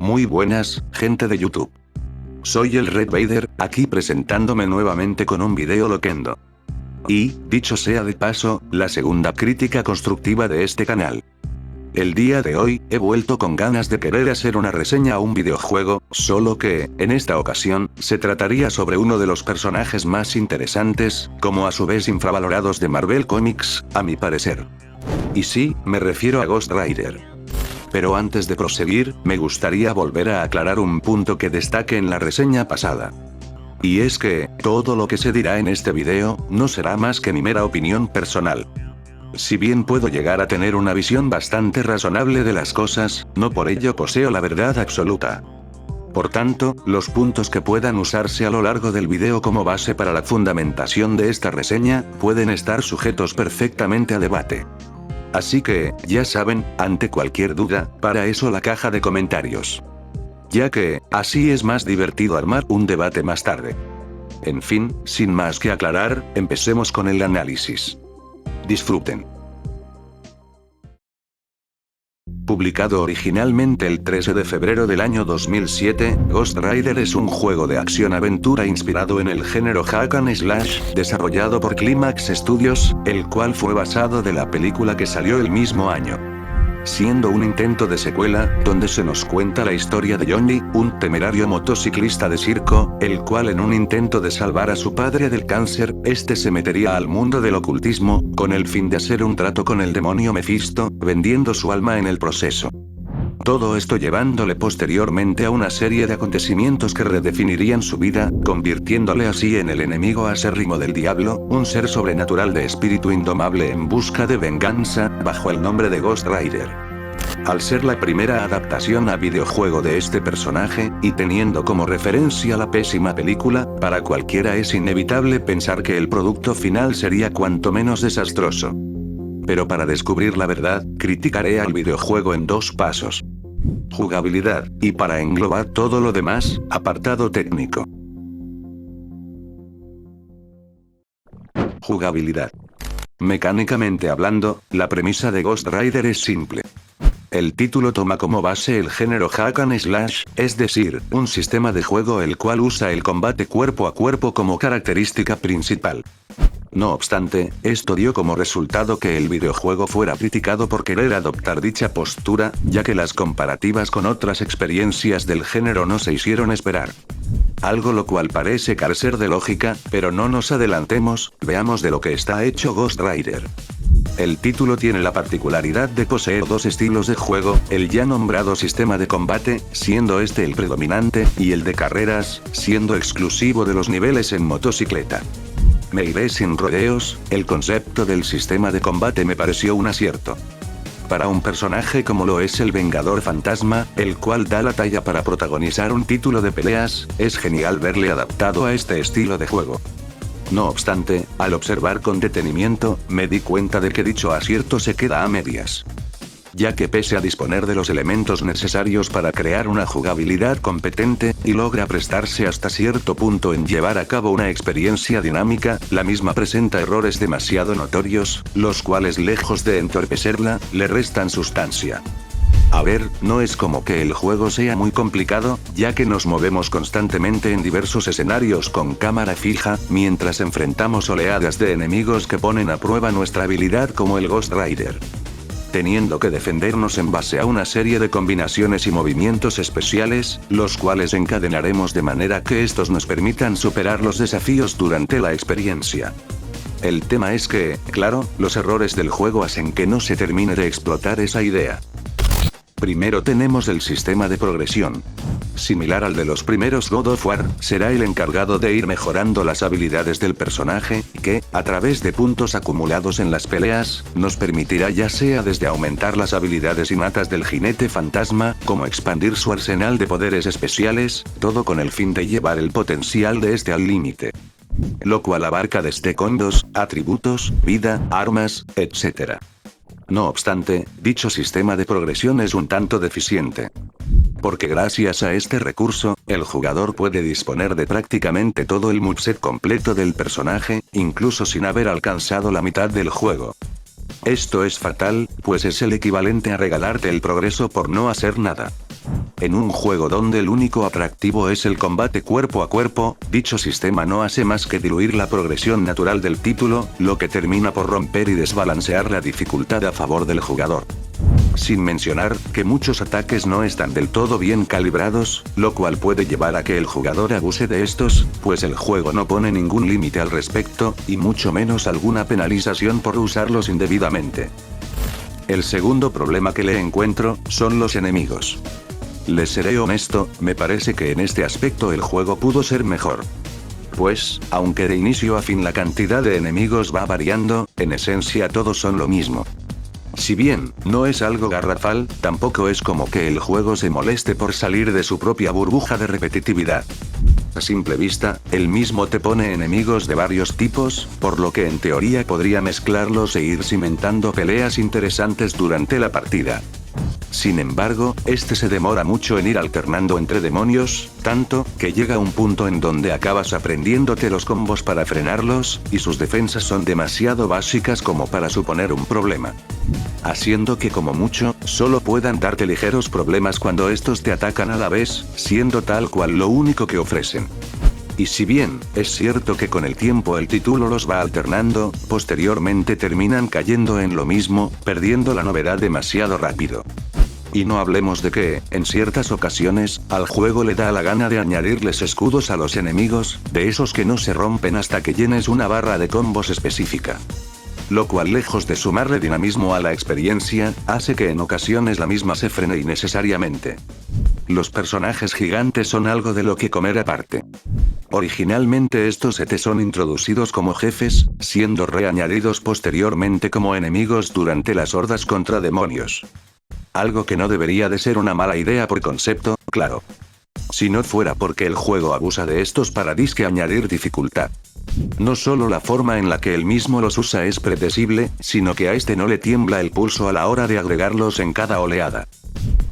Muy buenas, gente de YouTube. Soy el Red Vader, aquí presentándome nuevamente con un video loquendo. Y, dicho sea de paso, la segunda crítica constructiva de este canal. El día de hoy, he vuelto con ganas de querer hacer una reseña a un videojuego, solo que, en esta ocasión, se trataría sobre uno de los personajes más interesantes, como a su vez infravalorados de Marvel Comics, a mi parecer. Y sí, me refiero a Ghost Rider. Pero antes de proseguir, me gustaría volver a aclarar un punto que destaque en la reseña pasada. Y es que, todo lo que se dirá en este video, no será más que mi mera opinión personal. Si bien puedo llegar a tener una visión bastante razonable de las cosas, no por ello poseo la verdad absoluta. Por tanto, los puntos que puedan usarse a lo largo del video como base para la fundamentación de esta reseña, pueden estar sujetos perfectamente a debate. Así que, ya saben, ante cualquier duda, para eso la caja de comentarios. Ya que, así es más divertido armar un debate más tarde. En fin, sin más que aclarar, empecemos con el análisis. Disfruten. Publicado originalmente el 13 de febrero del año 2007, Ghost Rider es un juego de acción-aventura inspirado en el género Hack and Slash, desarrollado por Climax Studios, el cual fue basado de la película que salió el mismo año. Siendo un intento de secuela, donde se nos cuenta la historia de Johnny, un temerario motociclista de circo, el cual en un intento de salvar a su padre del cáncer, este se metería al mundo del ocultismo, con el fin de hacer un trato con el demonio Mephisto, vendiendo su alma en el proceso. Todo esto llevándole posteriormente a una serie de acontecimientos que redefinirían su vida, convirtiéndole así en el enemigo acérrimo del diablo, un ser sobrenatural de espíritu indomable en busca de venganza, bajo el nombre de Ghost Rider. Al ser la primera adaptación a videojuego de este personaje, y teniendo como referencia la pésima película, para cualquiera es inevitable pensar que el producto final sería cuanto menos desastroso. Pero para descubrir la verdad, criticaré al videojuego en dos pasos. Jugabilidad, y para englobar todo lo demás, apartado técnico. Jugabilidad. Mecánicamente hablando, la premisa de Ghost Rider es simple. El título toma como base el género Hack and Slash, es decir, un sistema de juego el cual usa el combate cuerpo a cuerpo como característica principal. No obstante, esto dio como resultado que el videojuego fuera criticado por querer adoptar dicha postura, ya que las comparativas con otras experiencias del género no se hicieron esperar. Algo lo cual parece carecer de lógica, pero no nos adelantemos, veamos de lo que está hecho Ghost Rider. El título tiene la particularidad de poseer dos estilos de juego, el ya nombrado sistema de combate, siendo este el predominante, y el de carreras, siendo exclusivo de los niveles en motocicleta. Me iré sin rodeos, el concepto del sistema de combate me pareció un acierto. Para un personaje como lo es el Vengador Fantasma, el cual da la talla para protagonizar un título de peleas, es genial verle adaptado a este estilo de juego. No obstante, al observar con detenimiento, me di cuenta de que dicho acierto se queda a medias. Ya que pese a disponer de los elementos necesarios para crear una jugabilidad competente, y logra prestarse hasta cierto punto en llevar a cabo una experiencia dinámica, la misma presenta errores demasiado notorios, los cuales lejos de entorpecerla, le restan sustancia. A ver, no es como que el juego sea muy complicado, ya que nos movemos constantemente en diversos escenarios con cámara fija, mientras enfrentamos oleadas de enemigos que ponen a prueba nuestra habilidad como el Ghost Rider. Teniendo que defendernos en base a una serie de combinaciones y movimientos especiales, los cuales encadenaremos de manera que estos nos permitan superar los desafíos durante la experiencia. El tema es que, claro, los errores del juego hacen que no se termine de explotar esa idea. Primero tenemos el sistema de progresión. Similar al de los primeros God of War, será el encargado de ir mejorando las habilidades del personaje, que, a través de puntos acumulados en las peleas, nos permitirá ya sea desde aumentar las habilidades innatas del jinete fantasma, como expandir su arsenal de poderes especiales, todo con el fin de llevar el potencial de este al límite. Lo cual abarca desde combos, atributos, vida, armas, etc. No obstante, dicho sistema de progresión es un tanto deficiente. Porque gracias a este recurso, el jugador puede disponer de prácticamente todo el moveset completo del personaje, incluso sin haber alcanzado la mitad del juego. Esto es fatal, pues es el equivalente a regalarte el progreso por no hacer nada. En un juego donde el único atractivo es el combate cuerpo a cuerpo, dicho sistema no hace más que diluir la progresión natural del título, lo que termina por romper y desbalancear la dificultad a favor del jugador. Sin mencionar, que muchos ataques no están del todo bien calibrados, lo cual puede llevar a que el jugador abuse de estos, pues el juego no pone ningún límite al respecto, y mucho menos alguna penalización por usarlos indebidamente. El segundo problema que le encuentro, son los enemigos. Les seré honesto, me parece que en este aspecto el juego pudo ser mejor. Pues, aunque de inicio a fin la cantidad de enemigos va variando, en esencia todos son lo mismo. Si bien, no es algo garrafal, tampoco es como que el juego se moleste por salir de su propia burbuja de repetitividad. A simple vista, él mismo te pone enemigos de varios tipos, por lo que en teoría podría mezclarlos e ir cimentando peleas interesantes durante la partida. Sin embargo, este se demora mucho en ir alternando entre demonios, tanto, que llega un punto en donde acabas aprendiéndote los combos para frenarlos, y sus defensas son demasiado básicas como para suponer un problema. Haciendo que como mucho, solo puedan darte ligeros problemas cuando estos te atacan a la vez, siendo tal cual lo único que ofrecen. Y si bien, es cierto que con el tiempo el título los va alternando, posteriormente terminan cayendo en lo mismo, perdiendo la novedad demasiado rápido. Y no hablemos de que, en ciertas ocasiones, al juego le da la gana de añadirles escudos a los enemigos, de esos que no se rompen hasta que llenes una barra de combos específica. Lo cual, lejos de sumarle dinamismo a la experiencia, hace que en ocasiones la misma se frene innecesariamente. Los personajes gigantes son algo de lo que comer aparte. Originalmente estos te son introducidos como jefes, siendo reañadidos posteriormente como enemigos durante las hordas contra demonios. Algo que no debería de ser una mala idea por concepto, claro. Si no fuera porque el juego abusa de estos para disque añadir dificultad. No solo la forma en la que él mismo los usa es predecible, sino que a este no le tiembla el pulso a la hora de agregarlos en cada oleada.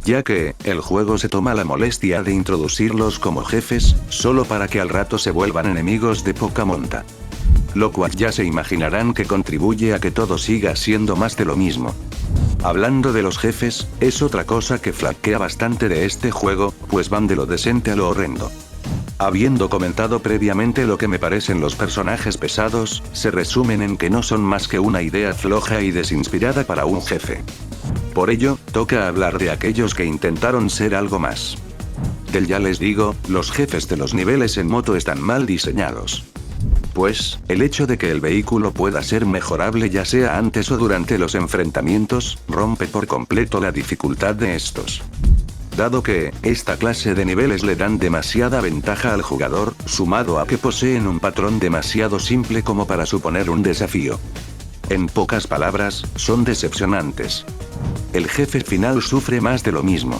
Ya que, el juego se toma la molestia de introducirlos como jefes, solo para que al rato se vuelvan enemigos de poca monta. Lo cual ya se imaginarán que contribuye a que todo siga siendo más de lo mismo. Hablando de los jefes, es otra cosa que flaquea bastante de este juego, pues van de lo decente a lo horrendo. Habiendo comentado previamente lo que me parecen los personajes pesados, se resumen en que no son más que una idea floja y desinspirada para un jefe. Por ello, toca hablar de aquellos que intentaron ser algo más. Ya les digo, los jefes de los niveles en moto están mal diseñados. Pues, el hecho de que el vehículo pueda ser mejorable ya sea antes o durante los enfrentamientos, rompe por completo la dificultad de estos. Dado que, esta clase de niveles le dan demasiada ventaja al jugador, sumado a que poseen un patrón demasiado simple como para suponer un desafío. En pocas palabras, son decepcionantes. El jefe final sufre más de lo mismo.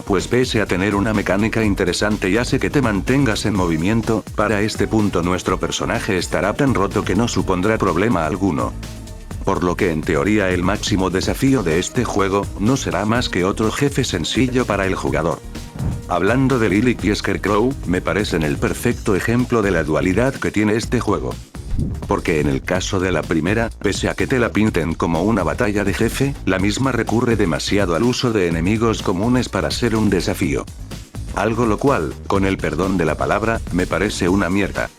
Pues pese a tener una mecánica interesante y hace que te mantengas en movimiento, para este punto nuestro personaje estará tan roto que no supondrá problema alguno. Por lo que en teoría el máximo desafío de este juego, no será más que otro jefe sencillo para el jugador. Hablando de Lilith y Scarecrow, me parecen el perfecto ejemplo de la dualidad que tiene este juego. Porque en el caso de la primera, pese a que te la pinten como una batalla de jefe, la misma recurre demasiado al uso de enemigos comunes para ser un desafío. Algo lo cual, con el perdón de la palabra, me parece una mierda.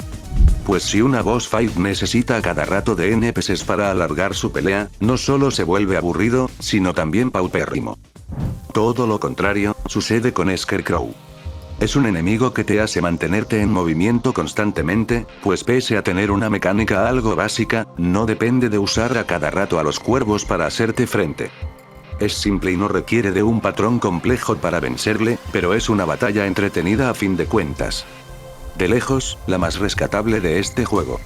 Pues si una boss fight necesita a cada rato de NPCs para alargar su pelea, no solo se vuelve aburrido, sino también paupérrimo. Todo lo contrario, sucede con Scarecrow. Es un enemigo que te hace mantenerte en movimiento constantemente, pues pese a tener una mecánica algo básica, no depende de usar a cada rato a los cuervos para hacerte frente. Es simple y no requiere de un patrón complejo para vencerle, pero es una batalla entretenida a fin de cuentas. De lejos, la más rescatable de este juego.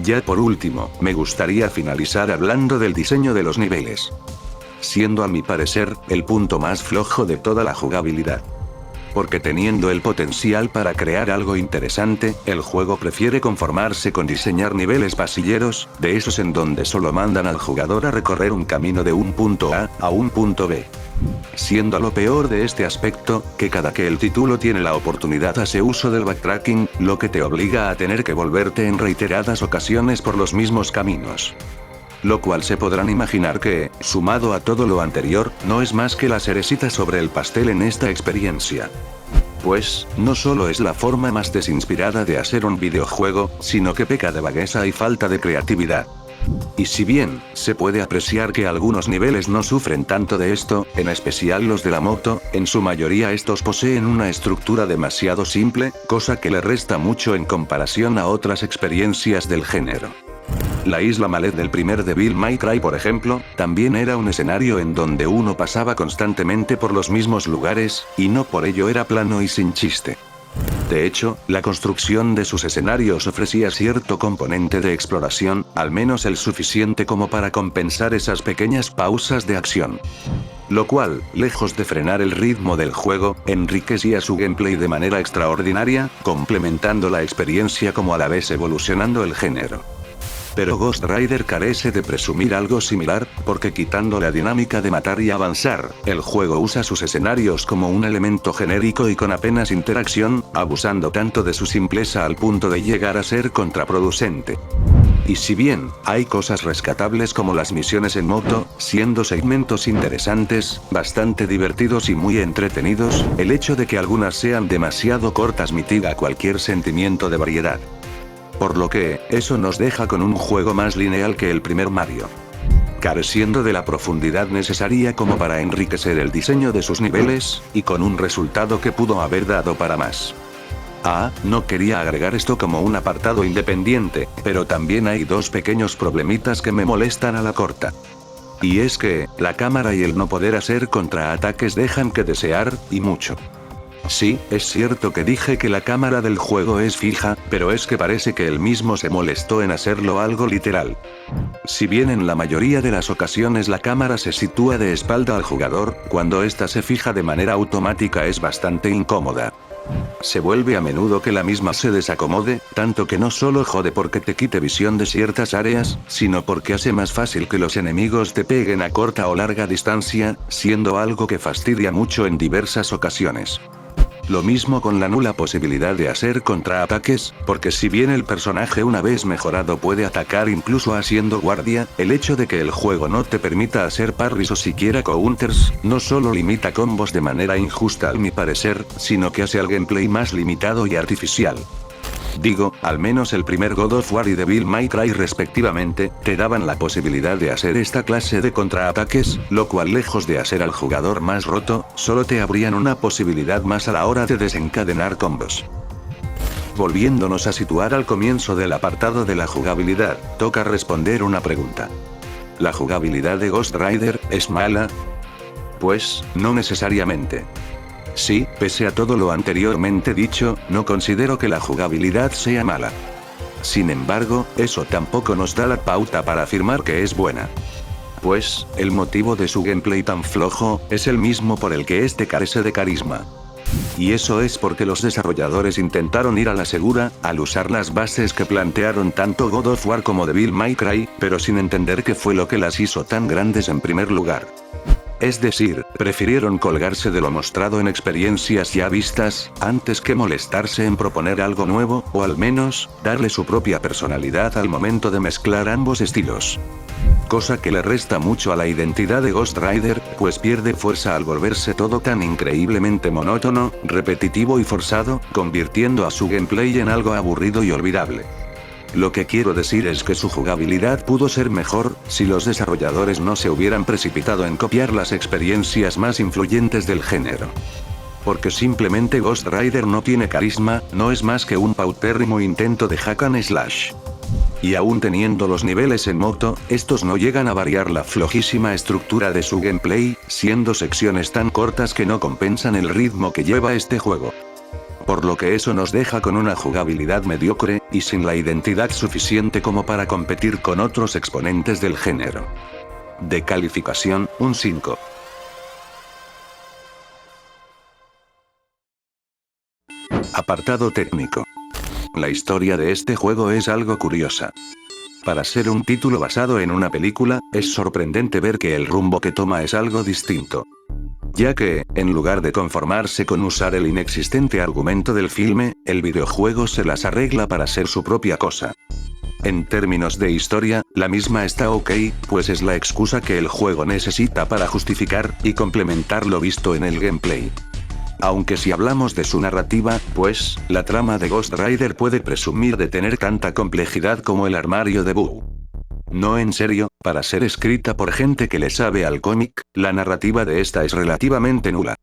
Ya por último, me gustaría finalizar hablando del diseño de los niveles. Siendo a mi parecer, el punto más flojo de toda la jugabilidad. Porque teniendo el potencial para crear algo interesante, el juego prefiere conformarse con diseñar niveles pasilleros, de esos en donde solo mandan al jugador a recorrer un camino de un punto A a un punto B. Siendo lo peor de este aspecto, que cada que el título tiene la oportunidad hace uso del backtracking, lo que te obliga a tener que volverte en reiteradas ocasiones por los mismos caminos. Lo cual se podrán imaginar que, sumado a todo lo anterior, no es más que la cerecita sobre el pastel en esta experiencia. Pues, no solo es la forma más desinspirada de hacer un videojuego, sino que peca de vagueza y falta de creatividad. Y si bien, se puede apreciar que algunos niveles no sufren tanto de esto, en especial los de la moto, en su mayoría estos poseen una estructura demasiado simple, cosa que le resta mucho en comparación a otras experiencias del género. La isla Mallet del primer Devil May Cry, por ejemplo, también era un escenario en donde uno pasaba constantemente por los mismos lugares, y no por ello era plano y sin chiste. De hecho, la construcción de sus escenarios ofrecía cierto componente de exploración, al menos el suficiente como para compensar esas pequeñas pausas de acción. Lo cual, lejos de frenar el ritmo del juego, enriquecía su gameplay de manera extraordinaria, complementando la experiencia como a la vez evolucionando el género. Pero Ghost Rider carece de presumir algo similar, porque quitando la dinámica de matar y avanzar, el juego usa sus escenarios como un elemento genérico y con apenas interacción, abusando tanto de su simpleza al punto de llegar a ser contraproducente. Y si bien, hay cosas rescatables como las misiones en moto, siendo segmentos interesantes, bastante divertidos y muy entretenidos, el hecho de que algunas sean demasiado cortas mitiga cualquier sentimiento de variedad. Por lo que, eso nos deja con un juego más lineal que el primer Mario. Careciendo de la profundidad necesaria como para enriquecer el diseño de sus niveles, y con un resultado que pudo haber dado para más. No quería agregar esto como un apartado independiente, pero también hay dos pequeños problemitas que me molestan a la corta. Y es que, la cámara y el no poder hacer contraataques dejan que desear, y mucho. Sí, es cierto que dije que la cámara del juego es fija, pero es que parece que él mismo se molestó en hacerlo algo literal. Si bien en la mayoría de las ocasiones la cámara se sitúa de espalda al jugador, cuando ésta se fija de manera automática es bastante incómoda. Se vuelve a menudo que la misma se desacomode, tanto que no solo jode porque te quite visión de ciertas áreas, sino porque hace más fácil que los enemigos te peguen a corta o larga distancia, siendo algo que fastidia mucho en diversas ocasiones. Lo mismo con la nula posibilidad de hacer contraataques, porque si bien el personaje una vez mejorado puede atacar incluso haciendo guardia, el hecho de que el juego no te permita hacer parries o siquiera counters, no solo limita combos de manera injusta a mi parecer, sino que hace al gameplay más limitado y artificial. Digo, al menos el primer God of War y Devil May Cry respectivamente, te daban la posibilidad de hacer esta clase de contraataques, lo cual lejos de hacer al jugador más roto, solo te abrían una posibilidad más a la hora de desencadenar combos. Volviéndonos a situar al comienzo del apartado de la jugabilidad, toca responder una pregunta. ¿La jugabilidad de Ghost Rider es mala? Pues, no necesariamente. Sí, pese a todo lo anteriormente dicho, no considero que la jugabilidad sea mala. Sin embargo, eso tampoco nos da la pauta para afirmar que es buena. Pues, el motivo de su gameplay tan flojo, es el mismo por el que este carece de carisma. Y eso es porque los desarrolladores intentaron ir a la segura, al usar las bases que plantearon tanto God of War como Devil May Cry, pero sin entender qué fue lo que las hizo tan grandes en primer lugar. Es decir, prefirieron colgarse de lo mostrado en experiencias ya vistas, antes que molestarse en proponer algo nuevo, o al menos, darle su propia personalidad al momento de mezclar ambos estilos. Cosa que le resta mucho a la identidad de Ghost Rider, pues pierde fuerza al volverse todo tan increíblemente monótono, repetitivo y forzado, convirtiendo a su gameplay en algo aburrido y olvidable. Lo que quiero decir es que su jugabilidad pudo ser mejor, si los desarrolladores no se hubieran precipitado en copiar las experiencias más influyentes del género. Porque simplemente Ghost Rider no tiene carisma, no es más que un paupérrimo intento de hack and slash. Y aún teniendo los niveles en moto, estos no llegan a variar la flojísima estructura de su gameplay, siendo secciones tan cortas que no compensan el ritmo que lleva este juego. Por lo que eso nos deja con una jugabilidad mediocre, y sin la identidad suficiente como para competir con otros exponentes del género. De calificación, un 5. Apartado técnico. La historia de este juego es algo curiosa. Para ser un título basado en una película, es sorprendente ver que el rumbo que toma es algo distinto. Ya que, en lugar de conformarse con usar el inexistente argumento del filme, el videojuego se las arregla para ser su propia cosa. En términos de historia, la misma está ok, pues es la excusa que el juego necesita para justificar y complementar lo visto en el gameplay. Aunque si hablamos de su narrativa, pues, la trama de Ghost Rider puede presumir de tener tanta complejidad como el armario de Boo. No, en serio, para ser escrita por gente que le sabe al cómic, la narrativa de esta es relativamente nula.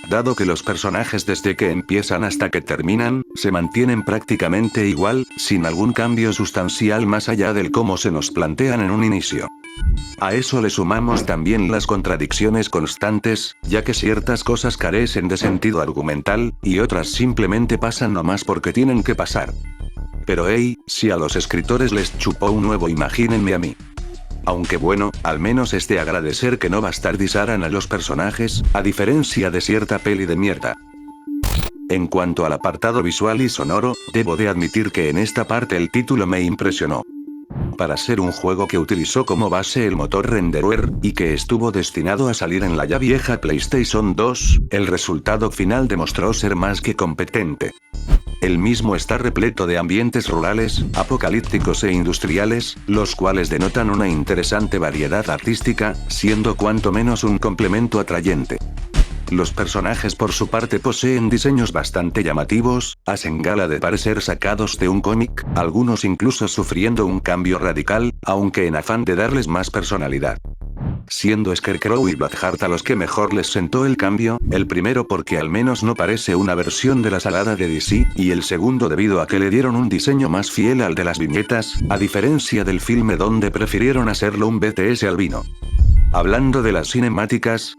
Dado que los personajes desde que empiezan hasta que terminan, se mantienen prácticamente igual, sin algún cambio sustancial más allá del cómo se nos plantean en un inicio. A eso le sumamos también las contradicciones constantes, ya que ciertas cosas carecen de sentido argumental, y otras simplemente pasan nomás porque tienen que pasar. Pero hey, si a los escritores les chupó un huevo, imagínense a mí. Aunque bueno, al menos es de agradecer que no bastardizaran a los personajes, a diferencia de cierta peli de mierda. En cuanto al apartado visual y sonoro, debo de admitir que en esta parte el título me impresionó. Para ser un juego que utilizó como base el motor Renderware, y que estuvo destinado a salir en la ya vieja PlayStation 2, el resultado final demostró ser más que competente. El mismo está repleto de ambientes rurales, apocalípticos e industriales, los cuales denotan una interesante variedad artística, siendo cuanto menos un complemento atrayente. Los personajes por su parte poseen diseños bastante llamativos, hacen gala de parecer sacados de un cómic, algunos incluso sufriendo un cambio radical, aunque en afán de darles más personalidad. Siendo Scarecrow y Blackheart a los que mejor les sentó el cambio, el primero porque al menos no parece una versión de la salada de DC, y el segundo debido a que le dieron un diseño más fiel al de las viñetas, a diferencia del filme donde prefirieron hacerlo un BTS albino. Hablando de las cinemáticas,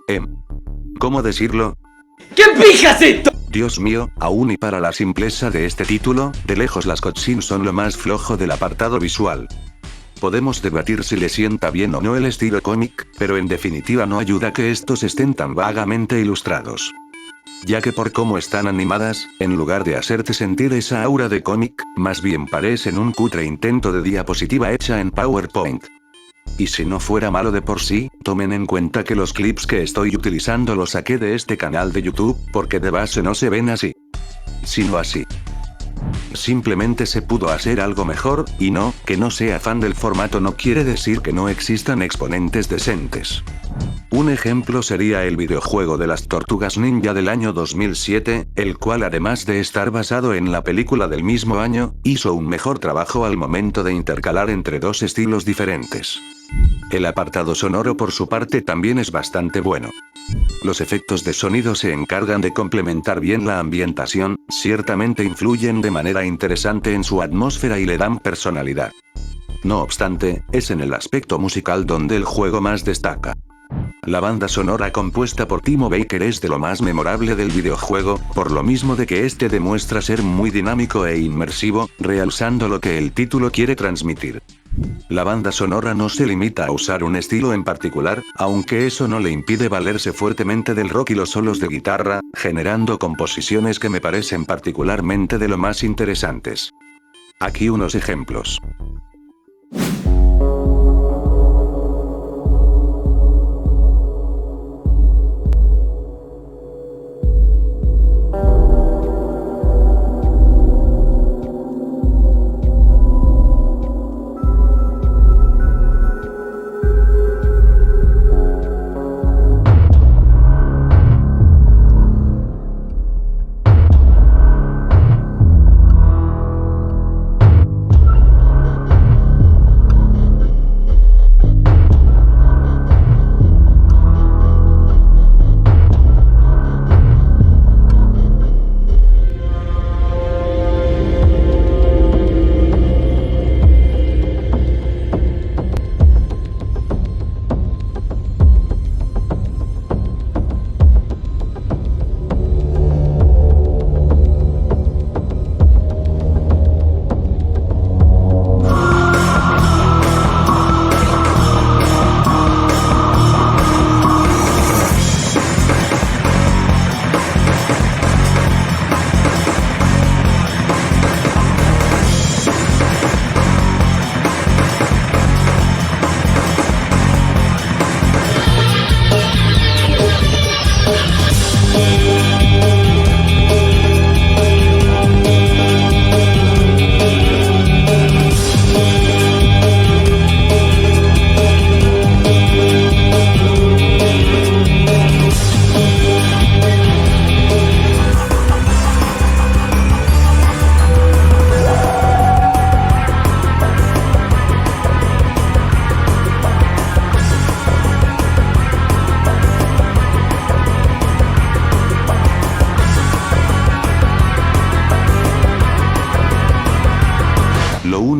¿cómo decirlo? ¿Qué pijas esto? Dios mío, aún y para la simpleza de este título, de lejos las cutscenes son lo más flojo del apartado visual. Podemos debatir si le sienta bien o no el estilo cómic, pero en definitiva no ayuda que estos estén tan vagamente ilustrados. Ya que por cómo están animadas, en lugar de hacerte sentir esa aura de cómic, más bien parecen un cutre intento de diapositiva hecha en PowerPoint. Y si no fuera malo de por sí, tomen en cuenta que los clips que estoy utilizando los saqué de este canal de YouTube, porque de base no se ven así. Sino así. Simplemente se pudo hacer algo mejor, y no, que no sea fan del formato no quiere decir que no existan exponentes decentes. Un ejemplo sería el videojuego de las Tortugas Ninja del año 2007, el cual además de estar basado en la película del mismo año, hizo un mejor trabajo al momento de intercalar entre dos estilos diferentes. El apartado sonoro por su parte también es bastante bueno. Los efectos de sonido se encargan de complementar bien la ambientación, ciertamente influyen de manera interesante en su atmósfera y le dan personalidad. No obstante, es en el aspecto musical donde el juego más destaca. La banda sonora compuesta por Timo Baker es de lo más memorable del videojuego, por lo mismo de que este demuestra ser muy dinámico e inmersivo, realzando lo que el título quiere transmitir. La banda sonora no se limita a usar un estilo en particular, aunque eso no le impide valerse fuertemente del rock y los solos de guitarra, generando composiciones que me parecen particularmente de lo más interesantes. Aquí unos ejemplos.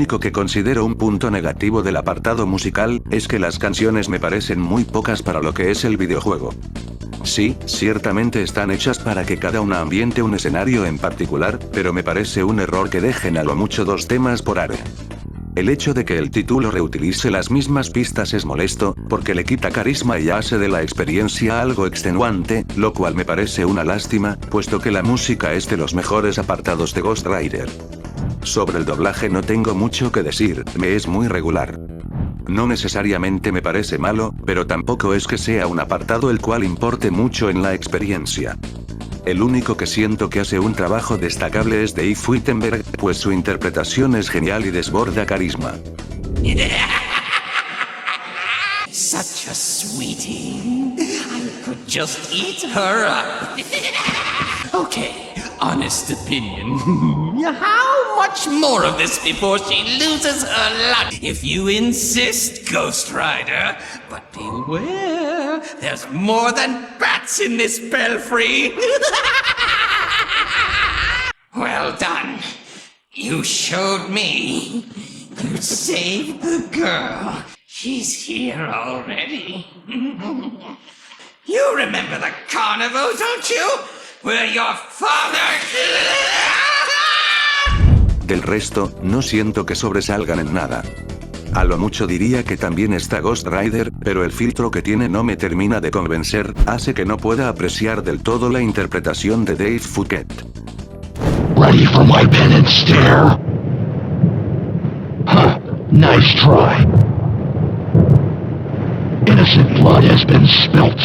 único que considero un punto negativo del apartado musical, es que las canciones me parecen muy pocas para lo que es el videojuego. Sí, ciertamente están hechas para que cada una ambiente un escenario en particular, pero me parece un error que dejen a lo mucho 2 temas por área. El hecho de que el título reutilice las mismas pistas es molesto, porque le quita carisma y hace de la experiencia algo extenuante, lo cual me parece una lástima, puesto que la música es de los mejores apartados de Ghost Rider. Sobre el doblaje no tengo mucho que decir, me es muy regular. No necesariamente me parece malo, pero tampoco es que sea un apartado el cual importe mucho en la experiencia. El único que siento que hace un trabajo destacable es Dave Wittenberg, pues su interpretación es genial y desborda carisma. Such a sweetie. I could just eat her up. Okay, honest opinion. How much more of this before she loses her life? If you insist, Ghost Rider. But beware, there's more than bats in this belfry. Well done. You showed me. You saved the girl. She's here already. You remember the carnival, don't you? Where your father... Del resto, no siento que sobresalgan en nada. A lo mucho diría que también está Ghost Rider, pero el filtro que tiene no me termina de convencer, hace que no pueda apreciar del todo la interpretación de Dave Fouquet. Ready for my pen and stare? Huh, nice try. Innocent blood has been spilt.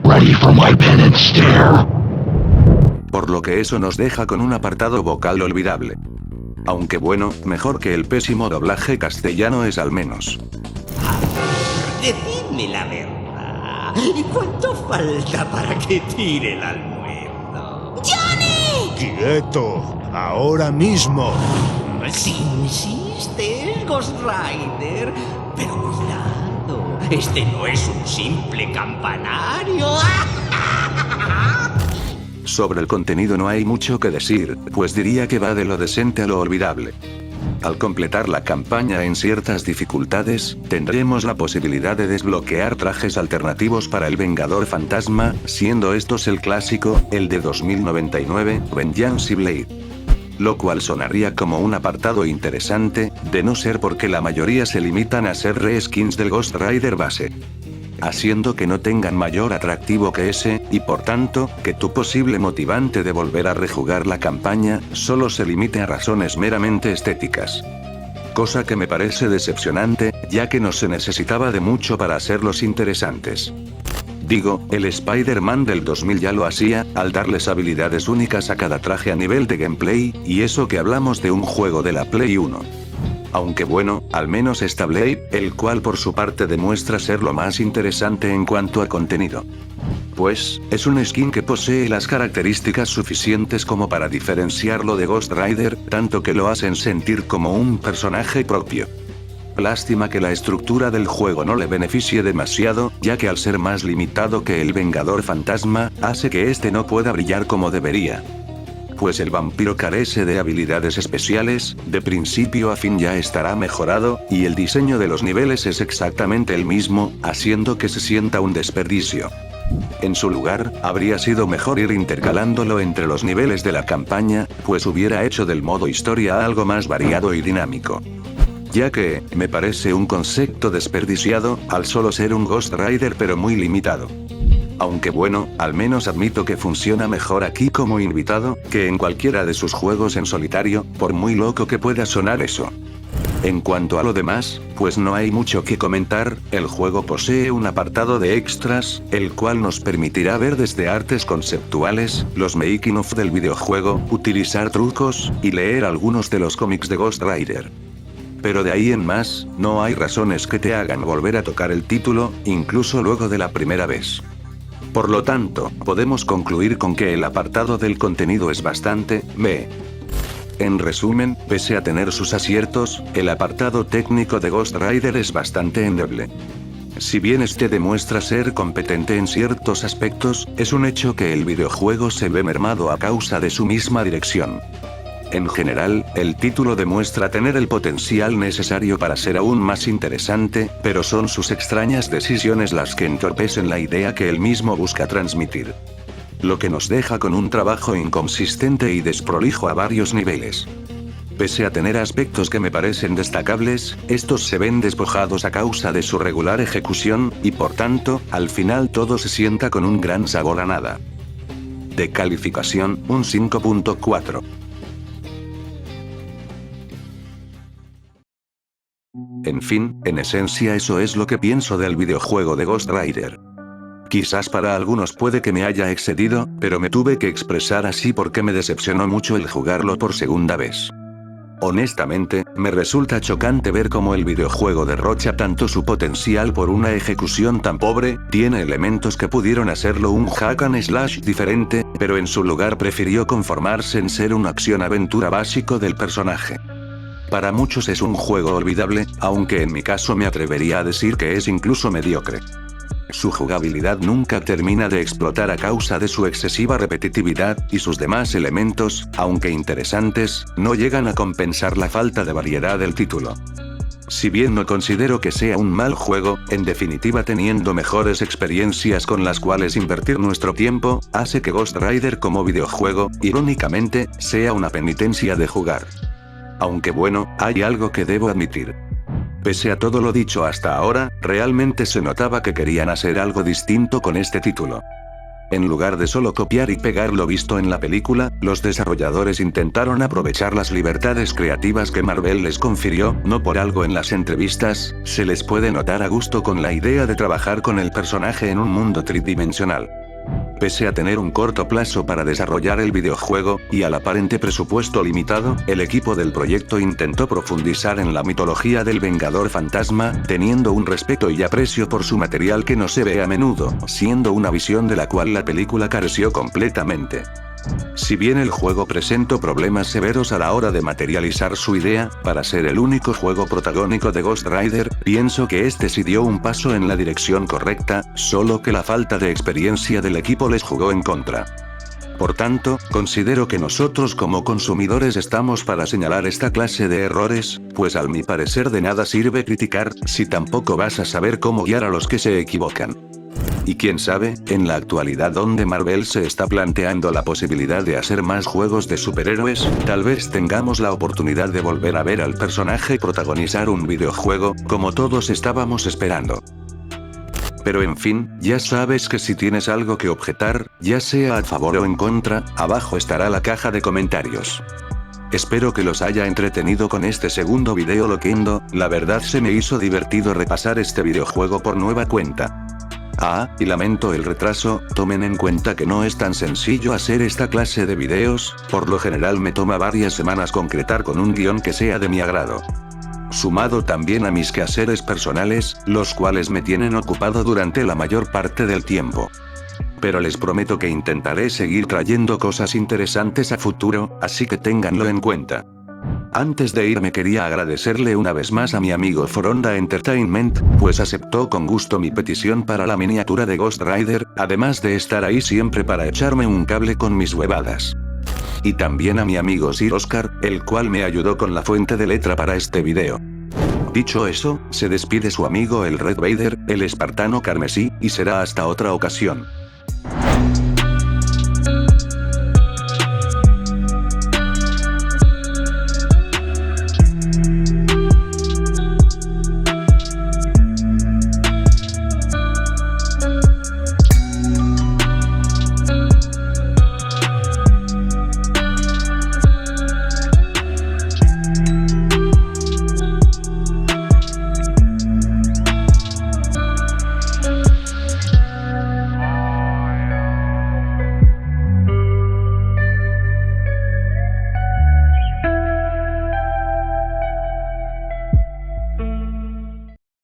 Ready for my pen and stare? Por lo que eso nos deja con un apartado vocal olvidable. Aunque bueno, mejor que el pésimo doblaje castellano es al menos. Decidme la verdad. ¿Y cuánto falta para que tire el almuerzo? ¡Johnny! ¡Quieto! ¡Ahora mismo! Si insistes, Ghost Rider. Pero cuidado, este no es un simple campanario. Sobre el contenido no hay mucho que decir, pues diría que va de lo decente a lo olvidable. Al completar la campaña en ciertas dificultades, tendremos la posibilidad de desbloquear trajes alternativos para el Vengador Fantasma, siendo estos el clásico, el de 2099, Vengeance Blade. Lo cual sonaría como un apartado interesante, de no ser porque la mayoría se limitan a ser reskins del Ghost Rider base. Haciendo que no tengan mayor atractivo que ese, y por tanto, que tu posible motivante de volver a rejugar la campaña, solo se limite a razones meramente estéticas. Cosa que me parece decepcionante, ya que no se necesitaba de mucho para hacerlos interesantes. Digo, el Spider-Man del 2000 ya lo hacía, al darles habilidades únicas a cada traje a nivel de gameplay, y eso que hablamos de un juego de la Play 1. Aunque bueno, al menos está Blade, el cual por su parte demuestra ser lo más interesante en cuanto a contenido. Pues, es un skin que posee las características suficientes como para diferenciarlo de Ghost Rider, tanto que lo hacen sentir como un personaje propio. Lástima que la estructura del juego no le beneficie demasiado, ya que al ser más limitado que el Vengador Fantasma, hace que este no pueda brillar como debería. Pues el vampiro carece de habilidades especiales, de principio a fin ya estará mejorado, y el diseño de los niveles es exactamente el mismo, haciendo que se sienta un desperdicio. En su lugar, habría sido mejor ir intercalándolo entre los niveles de la campaña, pues hubiera hecho del modo historia algo más variado y dinámico. Ya que, me parece un concepto desperdiciado, al solo ser un Ghost Rider pero muy limitado. Aunque bueno, al menos admito que funciona mejor aquí como invitado, que en cualquiera de sus juegos en solitario, por muy loco que pueda sonar eso. En cuanto a lo demás, pues no hay mucho que comentar, el juego posee un apartado de extras, el cual nos permitirá ver desde artes conceptuales, los making of del videojuego, utilizar trucos, y leer algunos de los cómics de Ghost Rider. Pero de ahí en más, no hay razones que te hagan volver a tocar el título, incluso luego de la primera vez. Por lo tanto, podemos concluir con que el apartado del contenido es bastante meh. En resumen, pese a tener sus aciertos, el apartado técnico de Ghost Rider es bastante endeble. Si bien este demuestra ser competente en ciertos aspectos, es un hecho que el videojuego se ve mermado a causa de su misma dirección. En general, el título demuestra tener el potencial necesario para ser aún más interesante, pero son sus extrañas decisiones las que entorpecen la idea que él mismo busca transmitir. Lo que nos deja con un trabajo inconsistente y desprolijo a varios niveles. Pese a tener aspectos que me parecen destacables, estos se ven despojados a causa de su regular ejecución, y por tanto, al final todo se sienta con un gran sabor a nada. De calificación, un 5.4. En fin, en esencia eso es lo que pienso del videojuego de Ghost Rider. Quizás para algunos puede que me haya excedido, pero me tuve que expresar así porque me decepcionó mucho el jugarlo por segunda vez. Honestamente, me resulta chocante ver cómo el videojuego derrocha tanto su potencial por una ejecución tan pobre, tiene elementos que pudieron hacerlo un hack and slash diferente, pero en su lugar prefirió conformarse en ser una acción-aventura básico del personaje. Para muchos es un juego olvidable, aunque en mi caso me atrevería a decir que es incluso mediocre. Su jugabilidad nunca termina de explotar a causa de su excesiva repetitividad, y sus demás elementos, aunque interesantes, no llegan a compensar la falta de variedad del título. Si bien no considero que sea un mal juego, en definitiva teniendo mejores experiencias con las cuales invertir nuestro tiempo, hace que Ghost Rider como videojuego, irónicamente, sea una penitencia de jugar. Aunque bueno, hay algo que debo admitir. Pese a todo lo dicho hasta ahora, realmente se notaba que querían hacer algo distinto con este título. En lugar de solo copiar y pegar lo visto en la película, los desarrolladores intentaron aprovechar las libertades creativas que Marvel les confirió, no por algo en las entrevistas, se les puede notar a gusto con la idea de trabajar con el personaje en un mundo tridimensional. Pese a tener un corto plazo para desarrollar el videojuego, y al aparente presupuesto limitado, el equipo del proyecto intentó profundizar en la mitología del Vengador Fantasma, teniendo un respeto y aprecio por su material que no se ve a menudo, siendo una visión de la cual la película careció completamente. Si bien el juego presentó problemas severos a la hora de materializar su idea, para ser el único juego protagónico de Ghost Rider, pienso que este sí dio un paso en la dirección correcta, solo que la falta de experiencia del equipo les jugó en contra. Por tanto, considero que nosotros como consumidores estamos para señalar esta clase de errores, pues al mi parecer de nada sirve criticar, si tampoco vas a saber cómo guiar a los que se equivocan. Y quién sabe, en la actualidad donde Marvel se está planteando la posibilidad de hacer más juegos de superhéroes, tal vez tengamos la oportunidad de volver a ver al personaje protagonizar un videojuego, como todos estábamos esperando. Pero en fin, ya sabes que si tienes algo que objetar, ya sea a favor o en contra, abajo estará la caja de comentarios. Espero que los haya entretenido con este segundo video loquendo, la verdad se me hizo divertido repasar este videojuego por nueva cuenta. Ah, y lamento el retraso, tomen en cuenta que no es tan sencillo hacer esta clase de videos, por lo general me toma varias semanas concretar con un guión que sea de mi agrado. Sumado también a mis quehaceres personales, los cuales me tienen ocupado durante la mayor parte del tiempo. Pero les prometo que intentaré seguir trayendo cosas interesantes a futuro, así que ténganlo en cuenta. Antes de irme quería agradecerle una vez más a mi amigo Foronda Entertainment, pues aceptó con gusto mi petición para la miniatura de Ghost Rider, además de estar ahí siempre para echarme un cable con mis huevadas. Y también a mi amigo Sir Oscar, el cual me ayudó con la fuente de letra para este video. Dicho eso, se despide su amigo el Red Vader, el espartano carmesí, y será hasta otra ocasión.